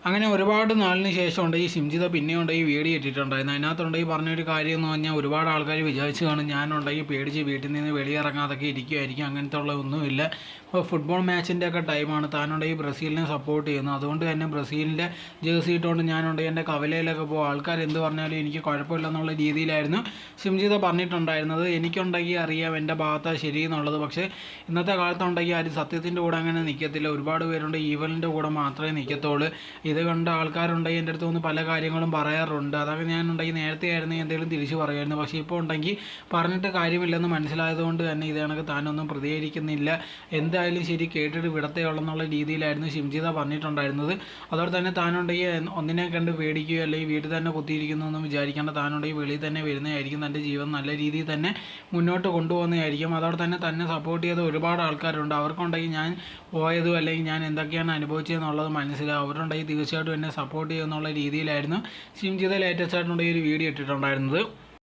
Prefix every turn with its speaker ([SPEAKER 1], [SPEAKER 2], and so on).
[SPEAKER 1] അങ്ങനെ ഒരുപാട് നാളിന് ശേഷമുണ്ട് ഈ ഷിംജിത പിന്നെയുണ്ട് ഈ വീഡിയോ ഇട്ടിട്ടുണ്ടായിരുന്നു. അതിനകത്തുണ്ട് ഈ പറഞ്ഞൊരു കാര്യം എന്ന് പറഞ്ഞാൽ ഒരുപാട് ആൾക്കാർ വിചാരിച്ചു കാണും ഞാനുണ്ടെങ്കിൽ പേടിച്ച് വീട്ടിൽ നിന്ന് വെളിയിറങ്ങാതൊക്കെ ഇരിക്കുമായിരിക്കും. അങ്ങനത്തെ ഉള്ള ഒന്നുമില്ല. ഇപ്പോൾ ഫുട്ബോൾ മാച്ചിൻ്റെ ഒക്കെ ടൈമാണ്. താനുണ്ടെങ്കിൽ ബ്രസീലിനെ സപ്പോർട്ട് ചെയ്യുന്നു. അതുകൊണ്ട് തന്നെ ബ്രസീലിൻ്റെ ജേഴ്സി ഇട്ടുകൊണ്ട് ഞാനുണ്ടെങ്കിൽ എൻ്റെ കവലയിലൊക്കെ പോകും. ആൾക്കാർ എന്ത് പറഞ്ഞാലും എനിക്ക് കുഴപ്പമില്ലെന്നുള്ള രീതിയിലായിരുന്നു ഷിംജിത പറഞ്ഞിട്ടുണ്ടായിരുന്നത്. എനിക്കുണ്ടെങ്കിൽ അറിയാം എൻ്റെ ഭാഗത്താണ് ശരി എന്നുള്ളത്. പക്ഷേ ഇന്നത്തെ കാലത്തുണ്ടെങ്കിൽ ആരും സത്യത്തിൻ്റെ കൂടെ അങ്ങനെ നിൽക്കത്തില്ല. ഒരുപാട് പേരുണ്ട് ഈവലിൻ്റെ കൂടെ മാത്രമേ നിൽക്കത്തുള്ളൂ. ഇത് കണ്ട ആൾക്കാരുണ്ടെങ്കിൽ എൻ്റെ അടുത്ത് വന്ന് പല കാര്യങ്ങളും പറയാറുണ്ട്. അതൊക്കെ ഞാനുണ്ടെങ്കിൽ നേരത്തെ ആയിരുന്നെങ്കിൽ എന്തെങ്കിലും തിരിച്ച് പറയുമായിരുന്നു. പക്ഷേ ഇപ്പോൾ ഉണ്ടെങ്കിൽ പറഞ്ഞിട്ട് കാര്യമില്ലെന്ന് മനസ്സിലായതുകൊണ്ട് തന്നെ ഇത് കണക്ക് താനൊന്നും പ്രതികരിക്കുന്നില്ല. എന്തായാലും ശരി, കേട്ടിട്ട് വിടത്തേ ഉള്ളെന്നുള്ള രീതിയിലായിരുന്നു ഷിംജിത പറഞ്ഞിട്ടുണ്ടായിരുന്നത്. അതോടെ തന്നെ താനുണ്ടെങ്കിൽ ഒന്നിനെ കണ്ട് പേടിക്കുകയോ അല്ലെങ്കിൽ വീട്ടിൽ തന്നെ കുത്തിയിരിക്കുന്നൊന്നും വിചാരിക്കേണ്ട. താനുണ്ടെങ്കിൽ വെളിയിൽ തന്നെ വരുന്നതായിരിക്കും. തൻ്റെ ജീവൻ നല്ല രീതിയിൽ തന്നെ മുന്നോട്ട് കൊണ്ടുപോകുന്നതായിരിക്കും. അതോടെ തന്നെ സപ്പോർട്ട് ചെയ്ത ഒരുപാട് ആൾക്കാരുണ്ട്. അവർക്കുണ്ടെങ്കിൽ ഞാൻ പോയതും അല്ലെങ്കിൽ ഞാൻ എന്തൊക്കെയാണ് അനുഭവിച്ചതെന്നുള്ളത് മനസ്സിലാവും. അവരുണ്ടെങ്കിൽ തീർച്ചയായിട്ടും എന്നെ സപ്പോർട്ട് ചെയ്യുമെന്നുള്ള രീതിയിലായിരുന്നു ഷിംജിത ലേറ്റസ്റ്റ് ആയിട്ടുണ്ടെങ്കിൽ ഒരു വീഡിയോ ഇട്ടിട്ടുണ്ടായിരുന്നത്.